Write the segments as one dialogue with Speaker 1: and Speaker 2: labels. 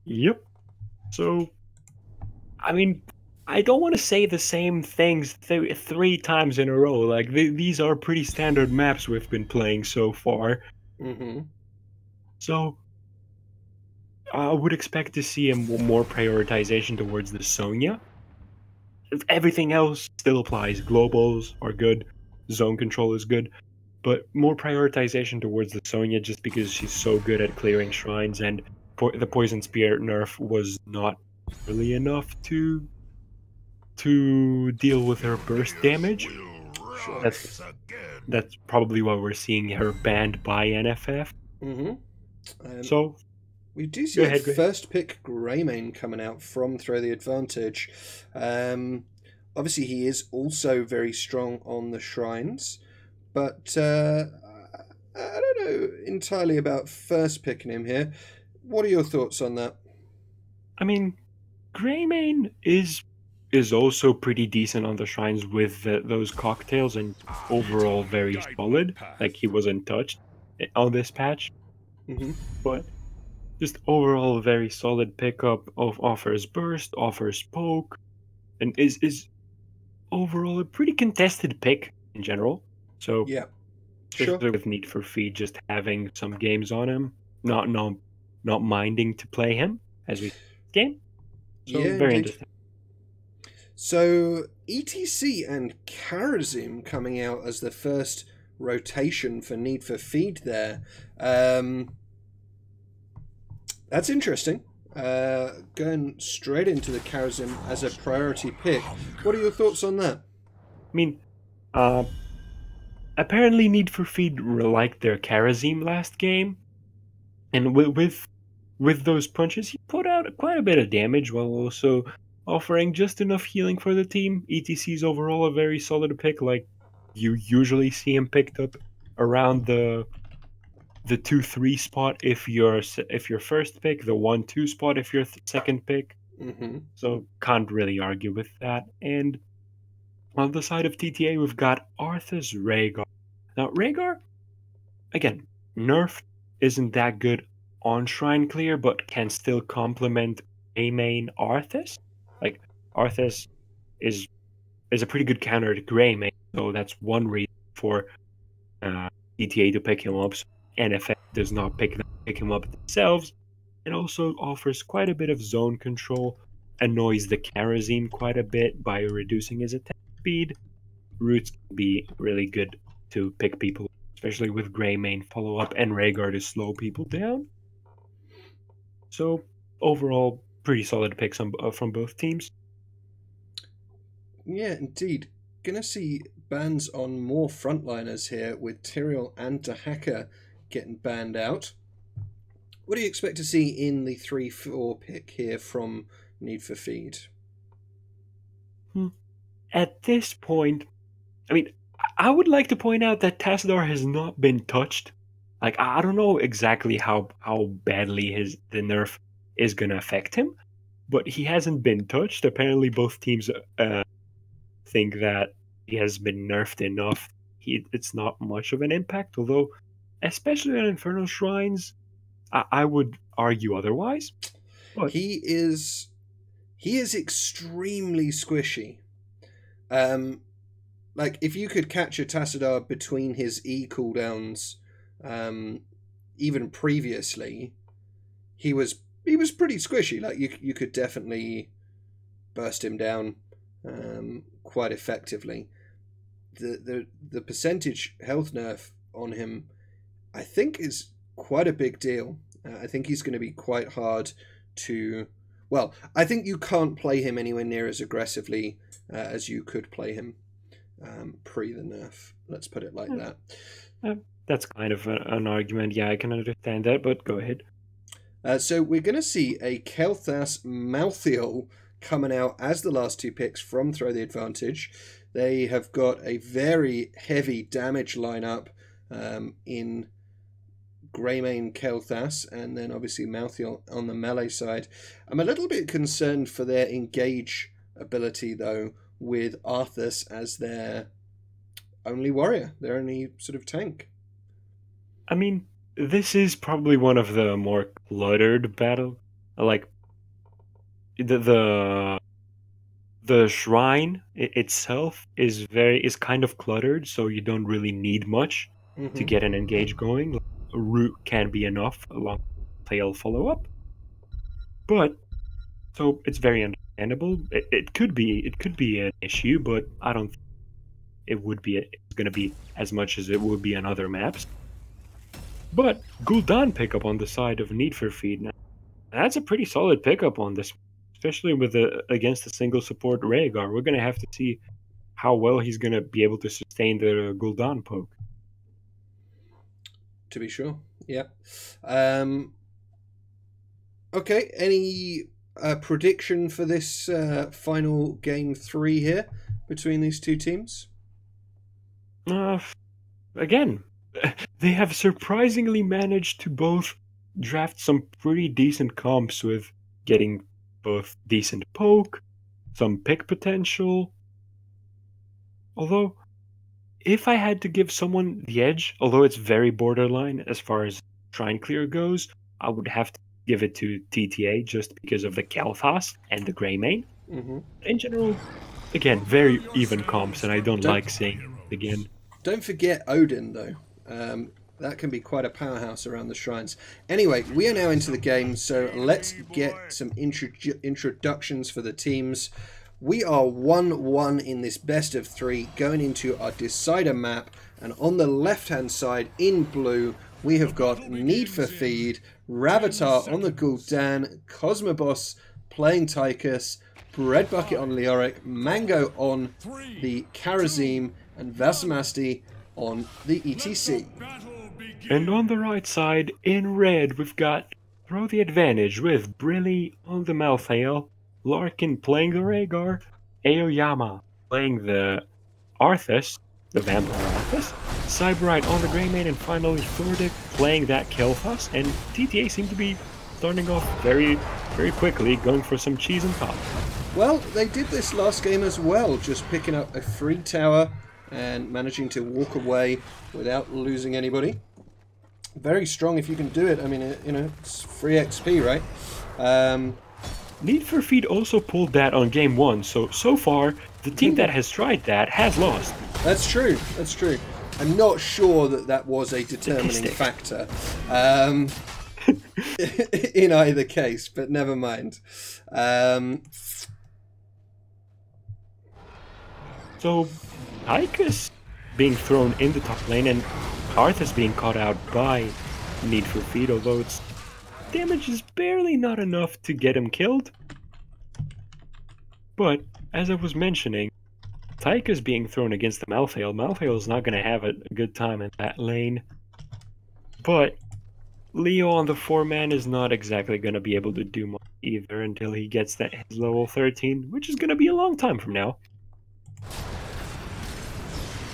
Speaker 1: Yep. So, I mean, I don't want to say the same things three times in a row. Like, these are pretty standard maps we've been playing so far.
Speaker 2: Mm-hmm.
Speaker 1: So, I would expect to see more prioritization towards the Sonya. Everything else still applies. Globals are good. Zone control is good. But more prioritization towards the Sonya just because she's so good at clearing shrines, and the Poison Spear nerf was not really enough to deal with her burst damage.
Speaker 2: Sure.
Speaker 1: That's that's probably why we're seeing her banned by NFF.
Speaker 2: Mm-hmm. Um,
Speaker 1: So
Speaker 2: we do
Speaker 1: go
Speaker 2: see a
Speaker 1: ahead, go ahead.
Speaker 2: first pick Greymane coming out from Throw the Advantage. Um, Obviously, he is also very strong on the shrines, but I don't know entirely about first picking him here. What are your thoughts on that?
Speaker 1: I mean, Greymane is also pretty decent on the shrines with those cocktails, and overall very solid. Like, he wasn't touched on this patch,
Speaker 2: Mm-hmm.
Speaker 1: but just overall very solid pickup of offers burst, offers poke, and is overall a pretty contested pick in general. So
Speaker 2: Yeah, sure.
Speaker 1: especially with Need for Feed just having some games on him, not minding to play him as we game. So
Speaker 2: Yeah,
Speaker 1: very
Speaker 2: indeed.
Speaker 1: interesting.
Speaker 2: So ETC and Karazim coming out as the first rotation for Need for Feed there. Um, that's interesting. Going straight into the Karazim as a priority pick. What are your thoughts on that?
Speaker 1: I mean, uh, apparently Need for Feed liked their Karazim last game, and with those punches, he put out quite a bit of damage while also offering just enough healing for the team. ETC is overall a very solid pick. Like, you usually see him picked up around the 2-3 spot if you're first pick, the 1-2 spot if you're second pick.
Speaker 2: Mm-hmm.
Speaker 1: So can't really argue with that. And on the side of TTA, we've got Arthas Rhaegar. Now Rhaegar, again, nerfed, isn't that good on Shrine Clear, but can still complement a main Arthas. Like, Arthas is is a pretty good counter to Greymane, so that's one reason for ETA to pick him up. So NFF does not pick him up themselves. It also offers quite a bit of zone control, annoys the Karazim quite a bit by reducing his attack speed. Roots can be really good to pick people, especially with Greymane follow up and Rhaegar to slow people down. So overall, pretty solid picks from both teams.
Speaker 2: Yeah, indeed. Gonna see bans on more frontliners here with Tyrael and Dahaka getting banned out. What do you expect to see in the 3-4 pick here from Need for Feed?
Speaker 1: At this point, I mean, I would like to point out that Tassadar has not been touched. Like, I don't know exactly how badly the nerf is gonna affect him, but he hasn't been touched. Apparently, both teams think that he has been nerfed enough. It's not much of an impact, although, especially on Infernal Shrines, I would argue otherwise. But
Speaker 2: He is extremely squishy. Um, like if you could catch a Tassadar between his E cooldowns, um, even previously, he was pretty squishy. Like you could definitely burst him down quite effectively. The percentage health nerf on him, I think, is quite a big deal. I think he's going to be quite hard to. Well, I think you can't play him anywhere near as aggressively as you could play him pre the nerf. Let's put it like
Speaker 1: uh,
Speaker 2: that.
Speaker 1: uh, that's kind of an argument. Yeah, I can understand that, but go ahead.
Speaker 2: So we're going to see a Kel'Thas Malthael coming out as the last two picks from Throw the Advantage. They have got a very heavy damage lineup in Greymane Kel'Thas, and then obviously Malthael on the melee side. I'm a little bit concerned for their engage ability, though, with Arthas as their only warrior, their only sort of tank.
Speaker 1: I mean, this is probably one of the more cluttered battle, like the the shrine itself is kind of cluttered, so you don't really need much to
Speaker 2: Mm-hmm.
Speaker 1: get an engage going. Like, a root can be enough along tail follow up, but so it's very understandable. It could be an issue, but I don't think it would be it's going to be as much as it would be on other maps. But Gul'dan pickup on the side of Need for Feed. Now, that's a pretty solid pickup on this, especially with against the single support Rhaegar. We're gonna have to see how well he's gonna be able to sustain the Gul'dan poke.
Speaker 2: To be sure. Yeah. Okay. Any prediction for this final game 3 here between these two teams?
Speaker 1: Uh, Again, they have surprisingly managed to both draft some pretty decent comps with getting both decent poke, some pick potential. Although, if I had to give someone the edge, although it's very borderline as far as Shrine Clear goes, I would have to give it to TTA just because of the Kalthas and the Greymane.
Speaker 2: Mm-hmm.
Speaker 1: In general, again, very even comps, and I don't
Speaker 2: Don't
Speaker 1: like saying it again.
Speaker 2: don't forget Odin though. That can be quite a powerhouse around the shrines. Anyway, we are now into the game, so let's get some introductions for the teams. We are 1-1 in this best of 3, going into our decider map, and on the left-hand side, in blue, we have got Need for Feed, Ravatar on the Gul'dan, Cosmoboss playing Tychus, Bread Bucket on Leoric, Mango on the Karazim, and Vasamasti on the ETC.
Speaker 1: And on the right side, in red, we've got Throw the Advantage with Brilly on the Malthael, Larkin playing the Rhaegar, Aoyama playing the Arthas, the Vampire Arthas, Cyberite on the Greymane, and finally Thordic playing that Kel'Thas, and TTA seem to be starting off very, very quickly, going for some cheese and top.
Speaker 2: Well, they did this last game as well, just picking up a free tower and managing to walk away without losing anybody. Very strong if you can do it. I mean, it's free XP, right?
Speaker 1: Need for Feed also pulled that on game 1, so far, the team that has tried that has lost.
Speaker 2: That's true. That's true. I'm not sure that was a determining factor in either case, but never mind.
Speaker 1: So, Tychus being thrown in the top lane and Arthas being caught out by Need for Feed, although its damage is barely not enough to get him killed. But, as I was mentioning, Tychus being thrown against the Malthael. Malthael is not going to have a good time in that lane. But Leo on the 4-man is not exactly going to be able to do much either until he gets that his level 13, which is going to be a long time from now.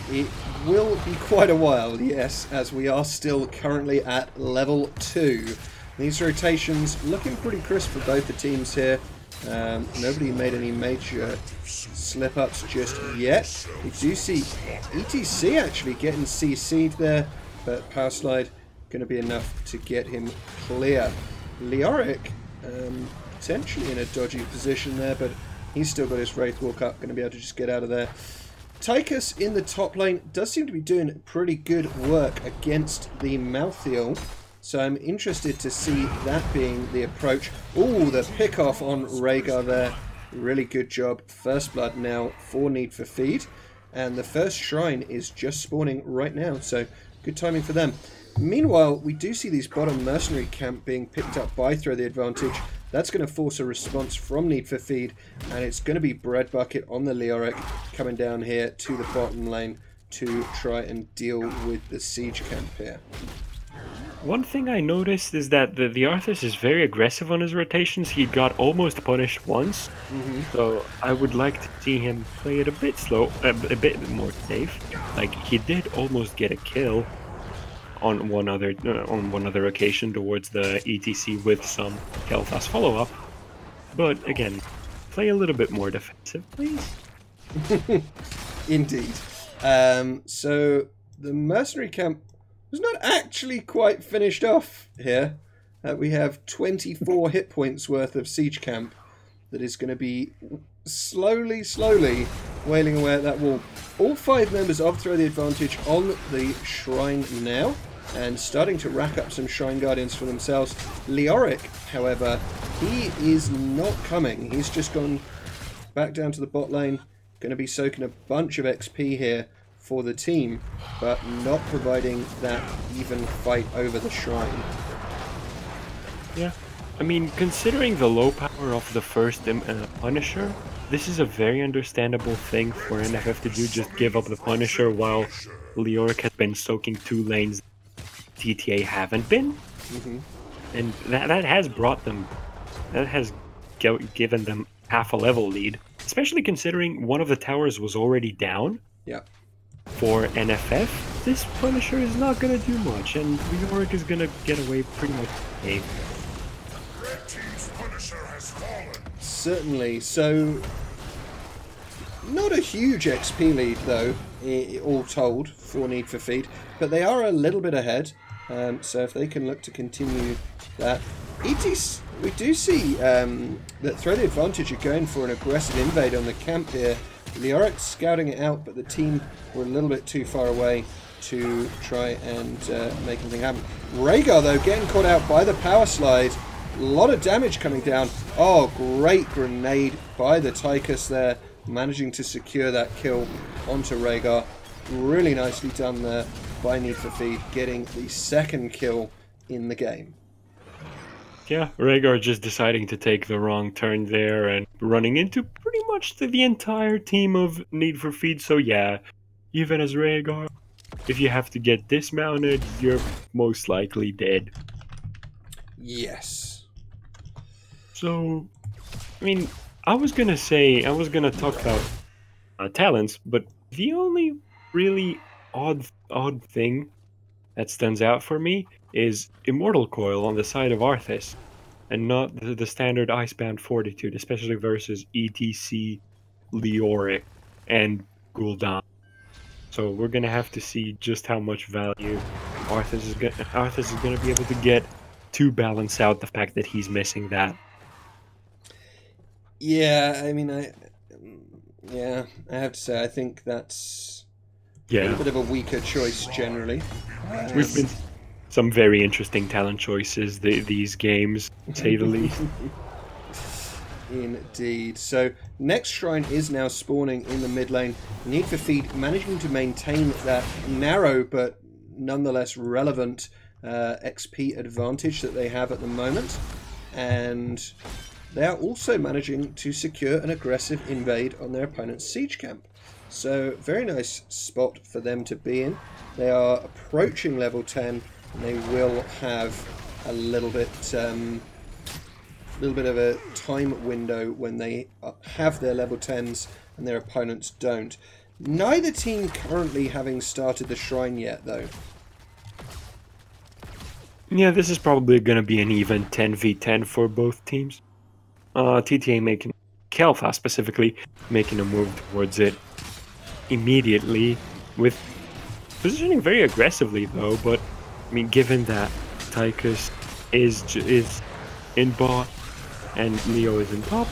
Speaker 2: It will be quite a while, yes, as we are still currently at level 2. These rotations looking pretty crisp for both the teams here. Nobody made any major slip-ups just yet. We do see ETC actually getting CC'd there, but Power Slide going to be enough to get him clear. Leoric potentially in a dodgy position there, but he's still got his Wraith Walk up, going to be able to just get out of there. Tychus in the top lane does seem to be doing pretty good work against the Malthael, so I'm interested to see that being the approach. Oh, the pick-off on Rhaegar there. Really good job. First blood now for Need for Feed, and the first shrine is just spawning right now, so good timing for them. Meanwhile, we do see these bottom mercenary camp being picked up by Throw the Advantage. That's going to force a response from Need for Feed, and it's going to be Bread Bucket on the Leoric coming down here to the bottom lane to try and deal with the siege camp here.
Speaker 1: One thing I noticed is that the Arthas is very aggressive on his rotations. He got almost punished once, so I would like to see him play it a bit slow, a bit more safe. Like, he did almost get a kill on one other occasion towards the ETC with some Kel'Thas follow-up. But again, play a little bit more defensive, please.
Speaker 2: Indeed. So the mercenary camp was not actually quite finished off here. We have 24 hit points worth of siege camp. that is going to be slowly wailing away at that wall. All 5 members of Throw the Advantage on the shrine now, and starting to rack up some Shrine Guardians for themselves. Leoric, however, he is not coming. He's just gone back down to the bot lane. Going to be soaking a bunch of XP here for the team, but not providing that even fight over the shrine.
Speaker 1: Yeah, I mean, considering the low power of the first Punisher, this is a very understandable thing for NFF to do, just give up the Punisher while Leoric has been soaking 2 lanes TTA haven't been. And that has brought them, that has given them half a level lead, especially considering one of the towers was already down.
Speaker 2: Yeah.
Speaker 1: For NFF, this Punisher is not going to do much, and Leoric is going to get away pretty much with the game.
Speaker 3: Red team's Punisher has fallen.
Speaker 2: Certainly. So, not a huge XP lead, though, all told, for Need for Feed, but they are a little bit ahead. So if they can look to continue that. We do see that Throw the Advantage are going for an aggressive invade on the camp here. Leoric scouting it out, but the team were a little bit too far away to try and make anything happen. Rhaegar, though, getting caught out by the power slide. A lot of damage coming down. Oh, great grenade by the Tychus there, managing to secure that kill onto Rhaegar. Really nicely done there by Need for Feed, getting the 2nd kill in the game.
Speaker 1: Yeah, Rhaegar just deciding to take the wrong turn there and running into pretty much the entire team of Need for Feed. So yeah, even as Rhaegar, if you have to get dismounted, you're most likely dead.
Speaker 2: Yes.
Speaker 1: So, I mean, I was gonna talk about talents, but the only really odd thing that stands out for me is Immortal Coil on the side of Arthas, and not the standard Icebound Fortitude, especially versus ETC, Leoric, and Gul'dan. So we're gonna have to see just how much value Arthas is gonna be able to get to balance out the fact that he's missing that.
Speaker 2: Yeah, I mean, I have to say, I think that's a little bit of a weaker choice generally.
Speaker 1: We've been some very interesting talent choices these games, to say the least.
Speaker 2: Indeed. So next shrine is now spawning in the mid lane. Need for Feed managing to maintain that narrow but nonetheless relevant XP advantage that they have at the moment, and they are also managing to secure an aggressive invade on their opponent's siege camp. So very nice spot for them to be in. They are approaching level 10, and they will have a little bit of a time window when they have their level 10s and their opponents don't. Neither team currently having started the shrine yet, though.
Speaker 1: Yeah, this is probably going to be an even 10v10 for both teams. TTA making, Kel'Thas specifically, making a move towards it immediately, with positioning very aggressively though, but I mean, given that Tychus is in bot and Leo is in top,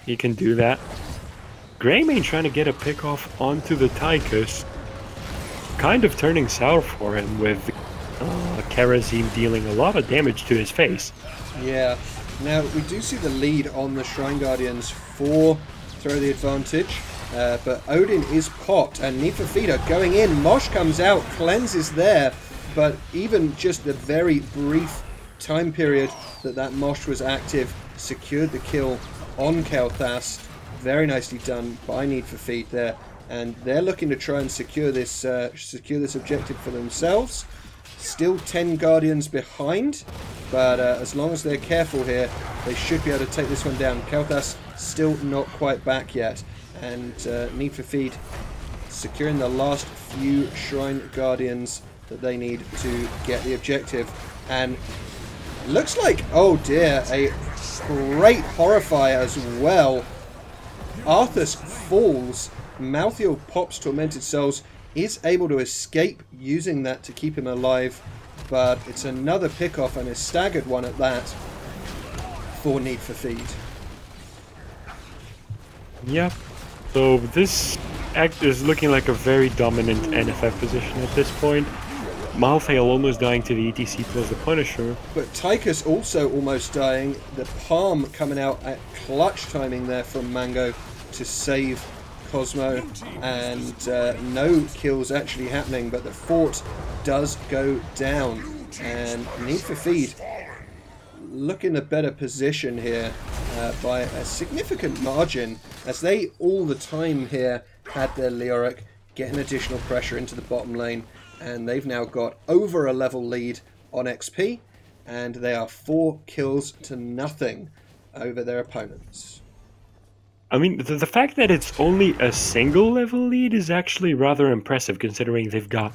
Speaker 1: he can do that. Greymane trying to get a pick off onto the Tychus, kind of turning sour for him, with Kerosene dealing a lot of damage to his face.
Speaker 2: Yeah. Now, we do see the lead on the Shrine Guardians for Throw the Advantage, but Odin is popped, and Need for Feed are going in. Mosh comes out, cleanses there, but even just the very brief time period that Mosh was active secured the kill on Kel'Thas. Very nicely done by Need for Feed there, and they're looking to try and secure this objective for themselves. Still 10 Guardians behind, but as long as they're careful here, they should be able to take this one down. Kel'Thas still not quite back yet, and Need for Feed securing the last few Shrine Guardians that they need to get the objective. And looks like, oh dear, a great Horrify as well. Arthas falls, Malthael pops Tormented Souls, is able to escape using that to keep him alive, but it's another pick-off and a staggered one at that. for Need for Feed.
Speaker 1: Yep. So this act is looking like a very dominant NFF position at this point. Malthael almost dying to the ETC plus the Punisher.
Speaker 2: But Tychus also almost dying. The Palm coming out at clutch timing there from Mango to save Cosmo. And no kills actually happening, but the fort does go down. And Need for Feed look in a better position here by a significant margin, as they all the time here had their Leoric getting additional pressure into the bottom lane, and they've now got over a level lead on XP, and they are 4 kills to nothing over their opponents.
Speaker 1: I mean, the fact that it's only a single level lead is actually rather impressive, considering they've got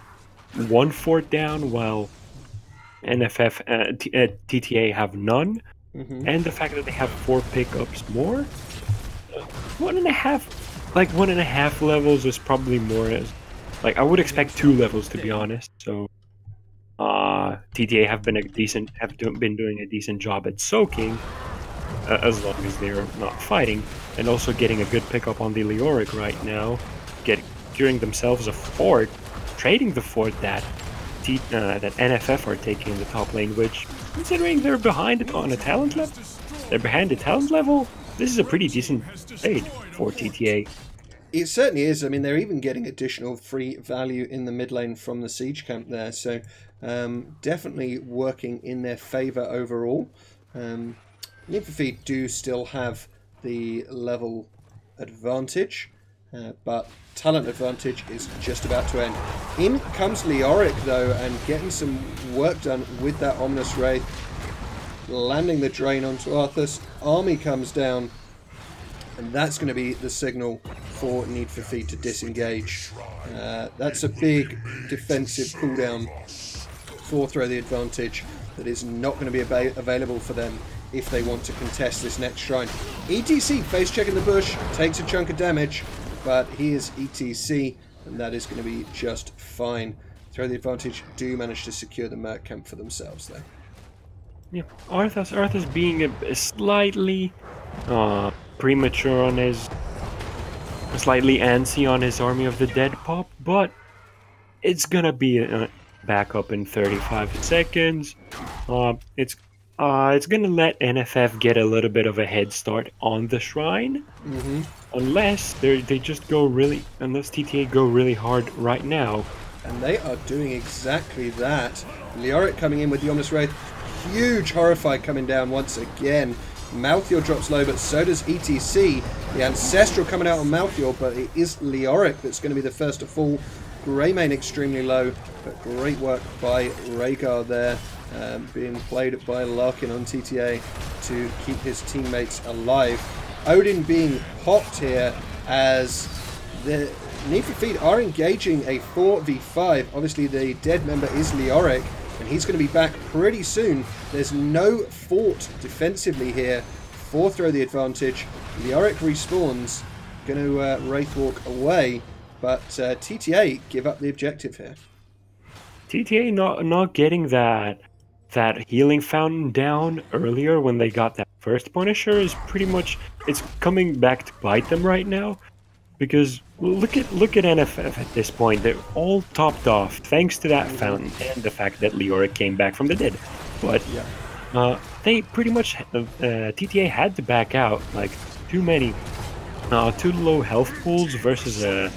Speaker 1: 1 fort down while NFF TTA have none, and the fact that they have 4 pickups more. 1.5 levels is probably more. Like, I would expect 2 levels, to be honest. So TTA have been doing a decent job at soaking, as long as they're not fighting, and also getting a good pickup on the Leoric right now, securing themselves a fort, trading the fort that NFF are taking in the top lane, which, considering they're behind it on a talent level, this is a pretty decent trade for TTA.
Speaker 2: It certainly is. I mean, they're even getting additional free value in the mid lane from the siege camp there, so definitely working in their favour overall. Need for Feed do still have the level advantage, but talent advantage is just about to end. In comes Leoric though, and getting some work done with that Ominous Wraith, landing the drain onto Arthas. Army comes down, and that's going to be the signal for Need for Feed to disengage. That's a big defensive cooldown for Throw the Advantage that is not going to be available for them if they want to contest this next shrine. ETC face checking the bush, takes a chunk of damage, but he is ETC, and that is going to be just fine. Throw the Advantage do manage to secure the Merc camp for themselves though.
Speaker 1: Yeah, Arthas being a slightly premature on his, slightly antsy on his Army of the Dead pop, but it's gonna be back up in 35 seconds. It's gonna let NFF get a little bit of a head start on the shrine, unless they just go unless TTA go really hard right now.
Speaker 2: And they are doing exactly that. Leoric coming in with the Ominous Wraith. Huge Horrify coming down once again. Malthael drops low, but so does ETC. The Ancestral coming out on Malthael, but it is Leoric that's going to be the first to fall. Greymane extremely low, but great work by Rhaegar there, being played by Larkin on TTA to keep his teammates alive. Odin being popped here as the Need for Feed are engaging a 4v5. Obviously the dead member is Leoric, and he's going to be back pretty soon. There's no fort defensively here for Throw the Advantage. Leoric respawns, going to Wraithwalk away, but TTA give up the objective here.
Speaker 1: TTA not getting that healing fountain down earlier when they got that first Punisher is pretty much, it's coming back to bite them right now. Because look at NFF at this point. They're all topped off thanks to that fountain and the fact that Leoric came back from the dead. But they pretty much TTA had to back out. Like too low health pools versus a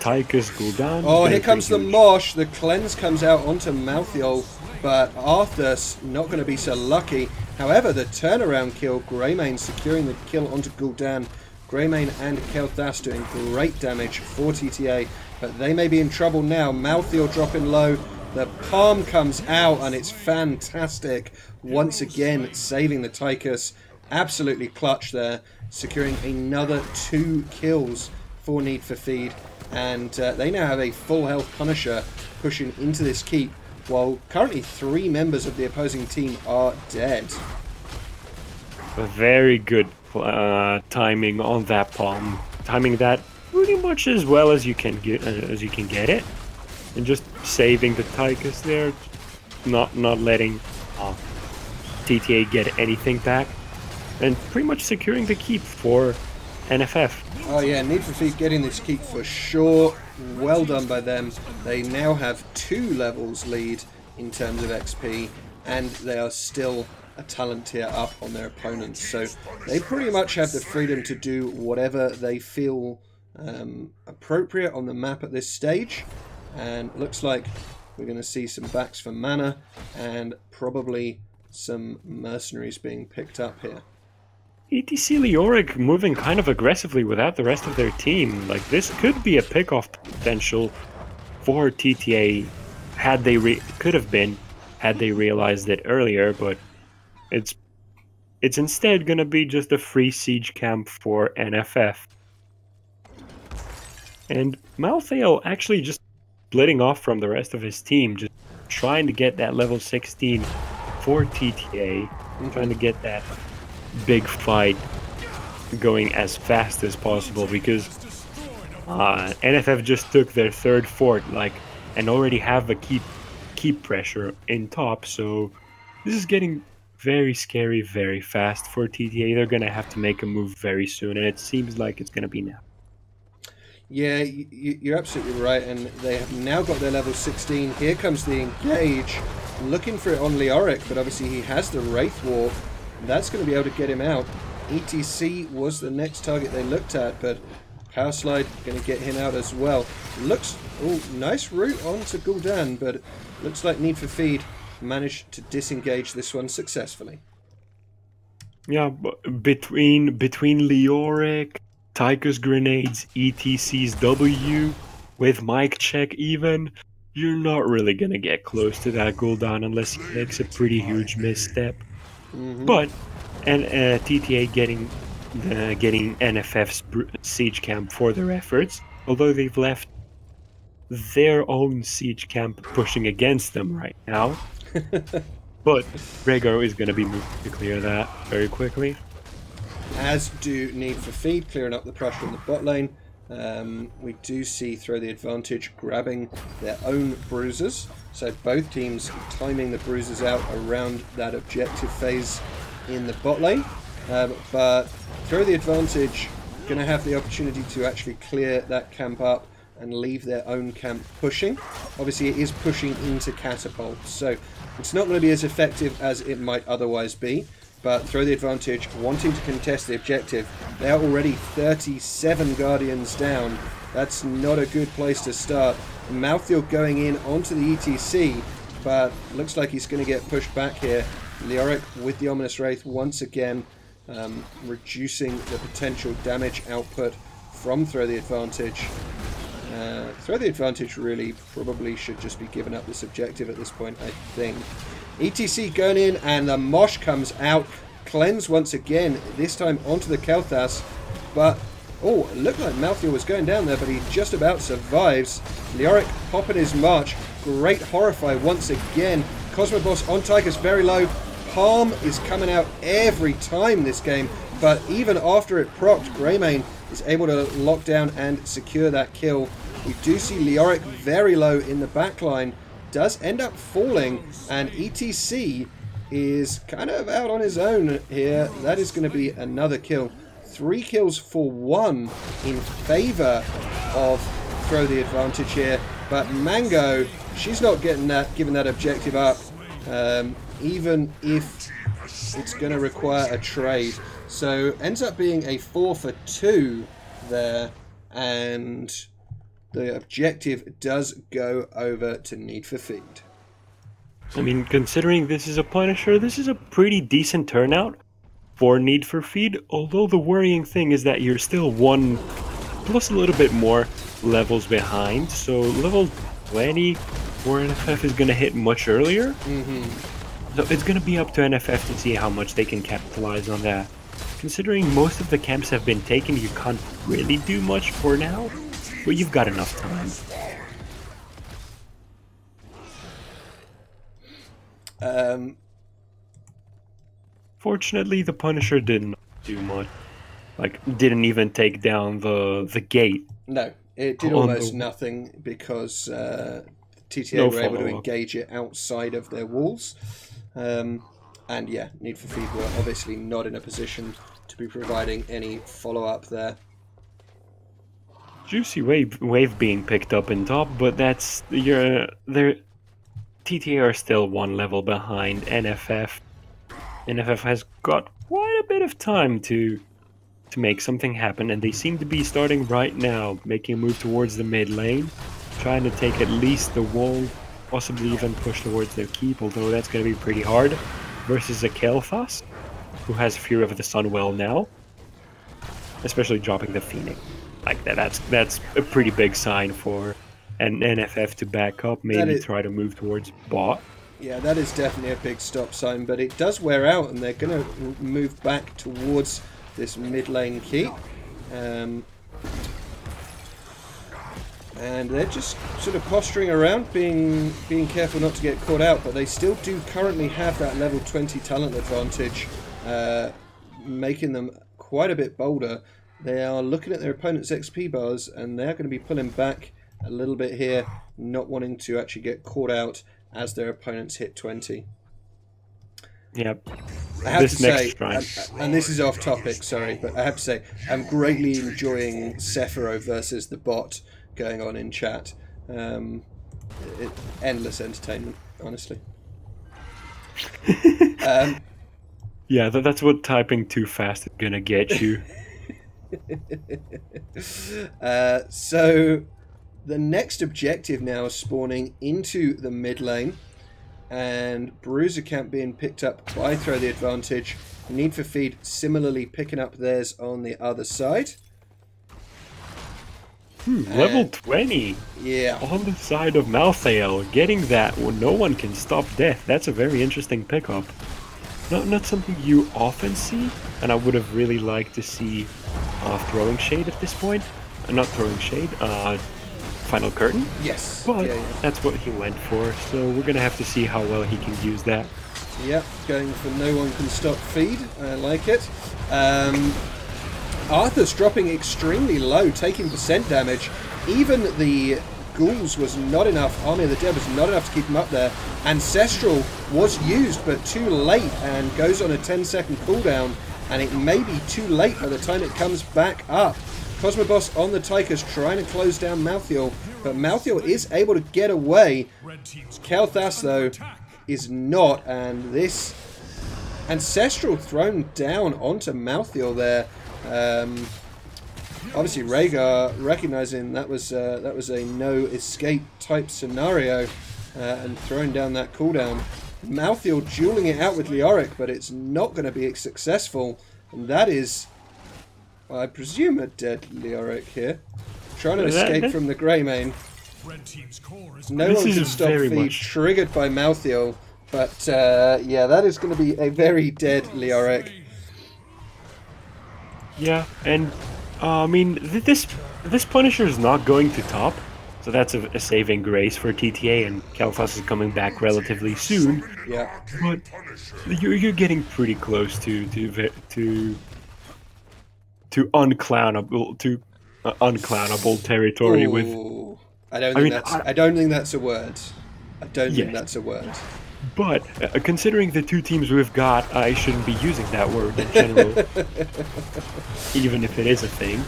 Speaker 1: Tychus Gul'dan.
Speaker 2: Oh, here comes the mosh. The cleanse comes out onto Malthael, but Arthas not going to be so lucky. However, the turnaround kill, Greymane securing the kill onto Gul'dan. Greymane and Kel'Thas doing great damage for TTA, but they may be in trouble now. Malthael dropping low. The palm comes out, and it's fantastic. Once again, saving the Tychus. Absolutely clutch there, securing another 2 kills for Need for Feed. And they now have a full health Punisher pushing into this keep, while currently 3 members of the opposing team are dead.
Speaker 1: A very good timing on that palm, timing that pretty much as well as you can get it, and just saving the Tychus there, not letting TTA get anything back. and pretty much securing the keep for NFF.
Speaker 2: Oh yeah, Need for Speed getting this keep for sure. Well done by them. They now have 2 levels lead in terms of XP, and they are still a talent tier up on their opponents. So they pretty much have the freedom to do whatever they feel appropriate on the map at this stage. And looks like we're going to see some backs for mana and probably some mercenaries being picked up here.
Speaker 1: ETC Leoric moving kind of aggressively without the rest of their team. Like, this could be a pick-off potential for TTA had they could have been had they realized it earlier, but it's instead gonna be just a free siege camp for NFF. And Malthael actually just splitting off from the rest of his team, just trying to get that level 16 for TTA, trying to get that big fight going as fast as possible, because NFF just took their 3rd fort, like, and already have a keep pressure in top, so this is getting very scary very fast for TTA. They're gonna have to make a move very soon, and it seems like it's gonna be now.
Speaker 2: Yeah, you're absolutely right, and they have now got their level 16. Here comes the engage, looking for it on Leoric, but obviously he has the Wraith Warp. That's going to be able to get him out. ETC was the next target they looked at, but Power Slide going to get him out as well. Looks, oh, nice route onto Gul'dan, but looks like Need for Feed managed to disengage this one successfully.
Speaker 1: Yeah, between Leoric, Tycho's grenades, ETC's W, with Mike check even, you're not really going to get close to that Gul'dan unless he makes a pretty huge misstep. But TTA getting NFF's siege camp for their efforts, although they've left their own siege camp pushing against them right now. But Rhaegar is going to be moving to clear that very quickly.
Speaker 2: As do Need for Feed, clearing up the pressure in the bot lane. We do see Throw the Advantage grabbing their own bruisers. So both teams timing the bruisers out around that objective phase in the bot lane. But Throw the Advantage going to have the opportunity to actually clear that camp up and leave their own camp pushing. Obviously it is pushing into catapults, so it's not going to be as effective as it might otherwise be. But Throw the Advantage wanting to contest the objective. They are already 37 Guardians down. That's not a good place to start. Malthael going in onto the ETC, but looks like he's going to get pushed back here. Leoric with the Ominous Wraith once again, reducing the potential damage output from Throw the Advantage. Throw the Advantage really probably should just be giving up this objective at this point, I think. ETC going in, and the Mosh comes out. Cleanse once again, this time onto the Kel'Thas. But, oh, it looked like Malthael was going down there, but he just about survives. Leoric popping his march. Great Horrify once again. Cosmoboss on Tychus very low. Palm is coming out every time this game, but even after it procced, Greymane is able to lock down and secure that kill. We do see Leoric very low in the backline. Does end up falling, and ETC is kind of out on his own here. That is going to be another kill. 3 kills for 1 in favor of Throw the Advantage here, but Mango, she's not getting that, giving that objective up, even if it's going to require a trade. So ends up being a 4 for 2 there, and the objective does go over to Need for Feed.
Speaker 1: I mean, considering this is a Punisher, this is a pretty decent turnout for Need for Feed, although the worrying thing is that you're still 1 plus a little bit more levels behind, so level 20 for NFF is going to hit much earlier. So it's going to be up to NFF to see how much they can capitalize on that. Considering most of the camps have been taken, you can't really do much for now. But you've got enough time. Fortunately, the Punisher didn't do much. Like, didn't even take down the gate.
Speaker 2: No, it did almost nothing because TTA were able to engage it outside of their walls. And And yeah, Need for Feed were obviously not in a position to be providing any follow-up there.
Speaker 1: Juicy wave being picked up in top, but that's your TTA are still one level behind NFF. NFF has got quite a bit of time to make something happen, and they seem to be starting right now, making a move towards the mid lane, trying to take at least the wall, possibly even push towards their keep, although that's going to be pretty hard versus a Kael'thas, who has Fury of the Sun well now, especially dropping the Phoenix like that. That's a pretty big sign for an NFF to back up, maybe try to move towards bot.
Speaker 2: Yeah, that is definitely a big stop sign, but it does wear out, and they're going to move back towards this mid lane keep. And they're just sort of posturing around, being careful not to get caught out, but they still do currently have that level 20 talent advantage, making them quite a bit bolder. They are looking at their opponent's XP bars, and they're going to be pulling back a little bit here, not wanting to actually get caught out as their opponents hit 20.
Speaker 1: Yep.
Speaker 2: I have to say, and this is off topic, sorry, but I have to say, I'm greatly enjoying Sephiroth versus the bot going on in chat. Endless entertainment, honestly.
Speaker 1: Yeah, that's what typing too fast is gonna get you.
Speaker 2: So the next objective now is spawning into the mid lane, and Bruiser Camp being picked up by Throw the Advantage. Need for Feed similarly picking up theirs on the other side.
Speaker 1: Level 20.
Speaker 2: Yeah.
Speaker 1: On the side of Malthael, getting that when no one can stop death. That's a very interesting pickup. Not something you often see, and I would have really liked to see Throwing Shade at this point. Not Throwing Shade, Final Curtain.
Speaker 2: Yes.
Speaker 1: But that's what he went for, so we're going to have to see how well he can use that.
Speaker 2: Yep, going for No One Can Stop Feed. I like it. Arthur's dropping extremely low, taking percent damage. Even the Ghouls was not enough. Army of the Dead was not enough to keep him up there. Ancestral was used, but too late, and goes on a 10-second cooldown. And it may be too late by the time it comes back up. Cosmoboss on the Tychus trying to close down Malthael, but Malthael is able to get away. Kael'thas, though, is not, and this Ancestral thrown down onto Malthael there. Obviously, Rhaegar recognizing that was a no escape type scenario, and throwing down that cooldown. Malthael dueling it out with Leoric, but it's not going to be successful, and that is, I presume, a dead Leoric here, trying to escape from the Greymane. No One Can Stop Feed triggered by Malthael, but yeah, that is going to be a very dead Leoric.
Speaker 1: Yeah, and I mean, this Punisher is not going to top, so that's a saving grace for TTA, and Kael'thas is coming back relatively soon.
Speaker 2: Yeah,
Speaker 1: but you're getting pretty close to unclownable territory.
Speaker 2: Ooh, I don't think that's a word. I don't think that's a word.
Speaker 1: But considering the two teams we've got, I shouldn't be using that word in general, even if it is a thing.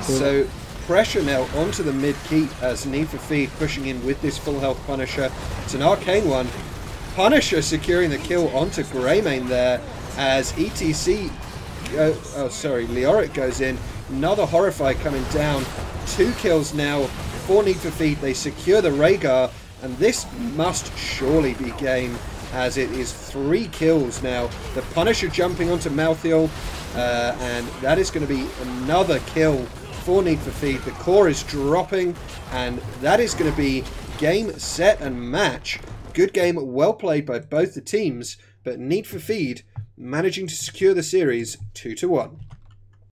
Speaker 2: So pressure now onto the mid keep as Need for Feed pushing in with this full health Punisher. It's an arcane one. Punisher securing the kill onto Greymane there as ETC. Leoric goes in. Another Horrify coming down. 2 kills now for Need for Feed. They secure the Rhaegar. And this must surely be game, as it is 3 kills now. The Punisher jumping onto Malthael, and that is going to be another kill for Need for Feed. The core is dropping, and that is going to be game, set, and match. Good game, well played by both the teams, but Need for Feed managing to secure the series 2-1.